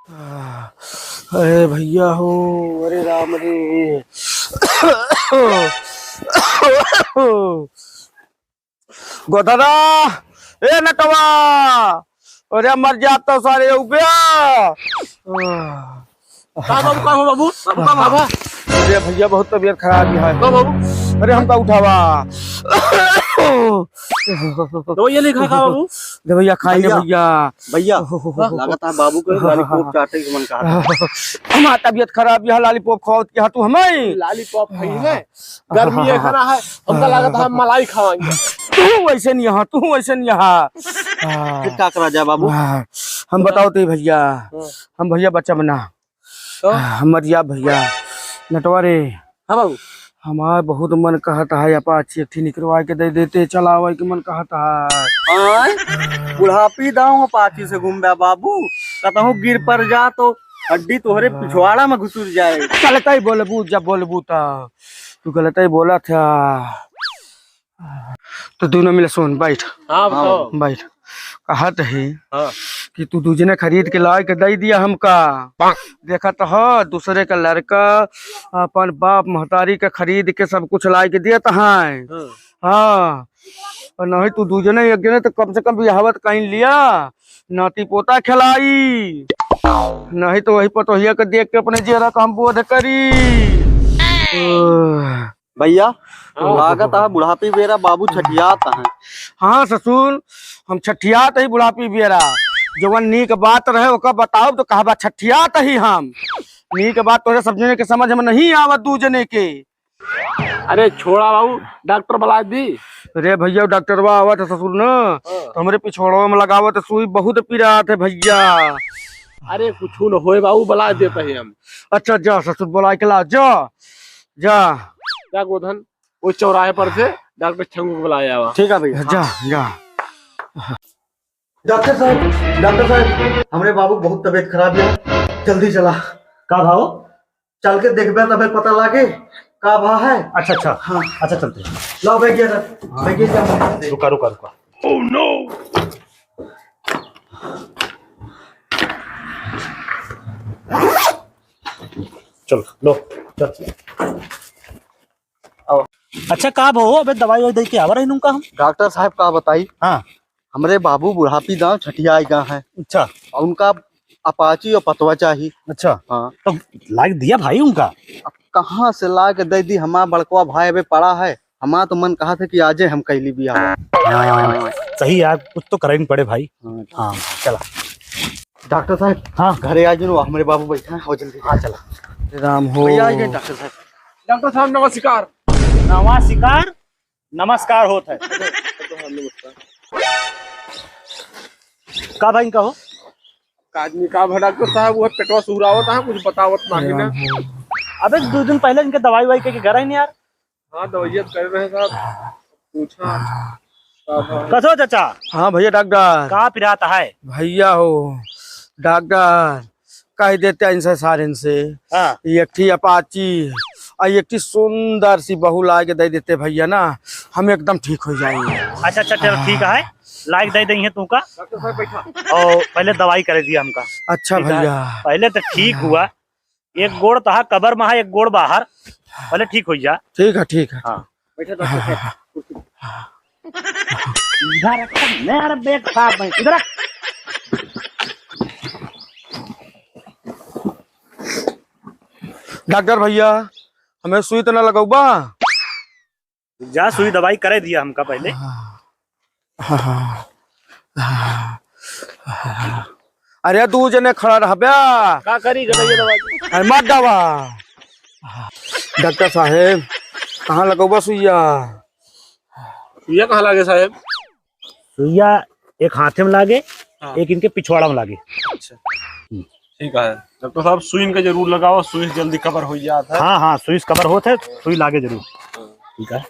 अरे भैया हो, अरे राम रे। गोधरा, ए नटवा, अरे मर जाता सारे हो गया। कहाँ बाबू, कहाँ हो बाबू? बाबू कहाँ बाबा? अरे भैया बहुत तबीयत खराब है। कहाँ बाबू? अरे हमका उठावा। दवाइयाँ नहीं खा बाबू? भैया खाएंगे भैया। भैया लागत है बाबू को लॉलीपॉप चाटे के मन कहा। हमारा तबीयत खराब है, लॉलीपॉप खाओ क्या तू हमें? लॉलीपॉप खाई है, गर्मी है खाना है, हमका लागत है मलाई खावाएंगे। तू वैसे नहीं यहाँ, तू वैसे नहीं यहाँ। फिर क्या करा जाए बाबू? हम बताओ तो भैया, हम भैया बच्चा बना हम मरिया भैया नटवा रे। हाँ बाबू, हमारा बहुत मन कहता है अपाची एक निकलवा के दे देते, चलावा के मन कहता है। बुढ़ापी दाऊ पाची से घूम बा बाबू, कतहु गिर पर जा तो हड्डी तोहरे पिछवाड़ा में घुसुर जाए। गलत ही बोलबू, जब बोलबू तू गलत ही बोला था। तो दोनों मिले सुन, बैठ। हाँ बताओ। बैठ। कहत है हाँ। कि तू दूजने खरीद के ला के दे दिया हमका। देखा तो है दूसरे का लड़का अपन बाप महतारी के खरीद के सब कुछ ला के दिया है। हाँ, और नहीं तू दूजने एक जने तो कम से कम बिहावत कहीं लिया, नाती पोता खिलाई, नहीं तो वही पतोहिया के देख के अपने जेरा काम बोध करी। भैया लागत है बुढ़ापी बेरा बाबू छठियात है। हाँ ससुर, हम छठियात ही बुढ़ापी बेरा। जवन नीक बात रहे ओका बताओ तो कहा छठियात ही हम। नीक बात तोरे समझने के समझ में नहीं आवत दूजने के। अरे छोड़ा बाबू, डॉक्टर बुला दी। अरे भैया डॉक्टरवा आवत है ससुर न, तो हमरे पिछोड़वा में लगावत सुई बहुत पीड़ात है भैया। अरे कुछ न होए बाबू, बुला देते हैं हम। अच्छा जा ससुर बुला के ला, जा जा क्या गोधन, उस चौराहे पर से डॉक्टर छंगू को बुलाया हुआ। ठीक है भैया। जा जा। डॉक्टर साहब हमारे बाबू बहुत तबीयत खराब है, जल्दी चला। का भाव? चल के देखबे तबे पता लागे का भाव है। अच्छा अच्छा, हाँ अच्छा चलते। लो बैठिए, रुका रुका रुका। Oh no. चलो लो चल। अच्छा का भाव? अबे दवाई वही दे के आवा रही का हम। डॉक्टर साहब का बताई। हाँ हमरे बाबू बुढ़ापी दांव छठिया गा है। अच्छा, और उनका अपाची और पतवा चाहिए। अच्छा हाँ तो लाइक दिया भाई उनका। अब कहाँ से ला के दे दी? हमारा बड़कवा भाई अबे पड़ा है। हमारा तो मन कहा था कि आजे हम कैली भी हाँ, सही यार, कुछ तो करेंगे पड़े भाई। हाँ चला डॉक्टर साहब। हाँ घरे आ जाओ, हमारे बाबू बैठे हैं। हो जल्दी। हाँ चला। राम हो। भैया आ गए डॉक्टर साहब। डॉक्टर साहब नमस्कार। नमस्कार। नमस्कार होता है का भाई कहो? आदमी का भा डॉक्टर साहब, वो पेटवा सुहरावत है, कुछ बतावत नहीं ना। अबे 2 दिन पहले इनके दवाई वाई के घर ही नहीं यार। हाँ दवाइयाँ कर रहे हैं साहब, पूछा कसो चाचा? हाँ भैया डॉक्टर। का पिराता है भैया हो डॉक्टर, कह देते हैं इनसे सारे इनसे। हाँ। एक थी अपाची और एक थी सुंदर सी बहू ला के दे देते भैया ना, हम एकदम ठीक हो जाएंगे। अच्छा अच्छा चलो ठीक है, लाइक दे देंगे तुमका। डॉक्टर साहब बैठा। और पहले दवाई करे दिया हमका। अच्छा ठीक है? भैया। पहले तो ठीक हुआ, एक गोड़ तहा कबर में है, एक गोड़ बाहर, पहले ठीक हो जा। ठीक है ठीक है। हाँ बैठा डॉक्टर साहब। इधर रख, मेरा बैग साफ है, इधर रख। डॉक्टर भैया हमें सुई तो ना लगाऊबा? जा सुई दवाई करे दिया हमका पहले। अरे तू जने खड़ा रह बया, का करी गई दवाई? अरे मत दवा। डॉक्टर साहेब कहाँ लगाऊबा सुइया? ये कहाँ लगे साहब? सुइया एक हाथे में लागे, एक इनके पिछवाड़ा में लागे। अच्छा ठीक है डॉक्टर साहब, सुई का जरूर लगाओ, सुई जल्दी कवर हो जाता है। हाँ हाँ सुई कवर होते, सुई लागे जरूर। ठीक है,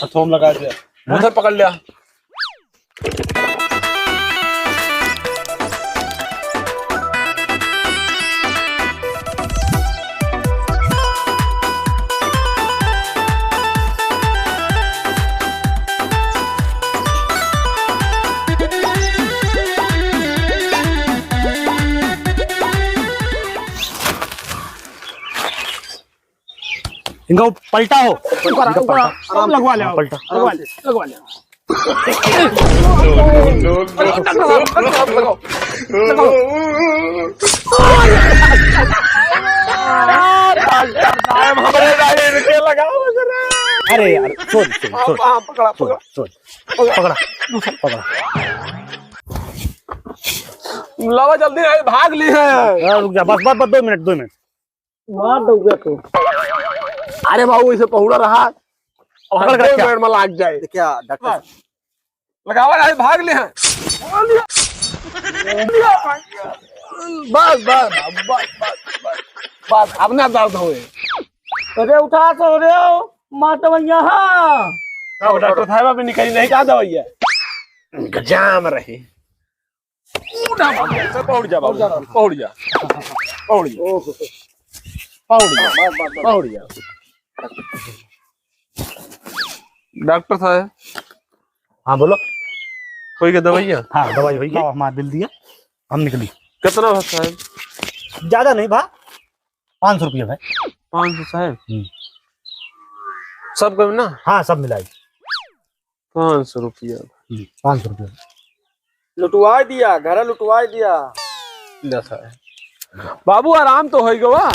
हथोम लगा दिया, उधर पकड़ लिया। इनका पलटा हो, अब लगवा ले, पलटा। लगवा ले, लगवा ले। अरे यार छोड़ छोड़ छोड़ छोड़ छोड़ पकड़ा पकड़ा। लावा जल्दी आए, भाग ली है। रुक जा, बस बस बस 2 मिनट। मार दोगे तो अरे बाबू इसे पहुड़ा रहा, और पकड़ कर 2 मिनट में लाग जाए। क्या डॉक्टर लगावा रहा है, भाग ले हैं। बस बस बस बस बस, अब ना दर्द होए। अरे उठा सो रहे हो माँ तो यहाँ डॉक्टर साहब अभी निकली नहीं, क्या दवाई है? जाम रही। पहुड़ जा बाबू, पहुड़ जा, पहुड़ जा, पहुड़ जा, पहुड़ जा। डॉक्टर साहब हाँ बोलो। कोई के दवाई है? हाँ दवाई हुई, हमारा बिल दिया, हम निकली। कितना भाई साहब? ज्यादा नहीं भा, 500 रुपये भाई। 500 साहब? सब कम ना? हाँ सब मिलाई। 500 रुपया। 500 रुपये लुटवा दिया, घर लुटवा दिया। बाबू आराम तो हो गवा।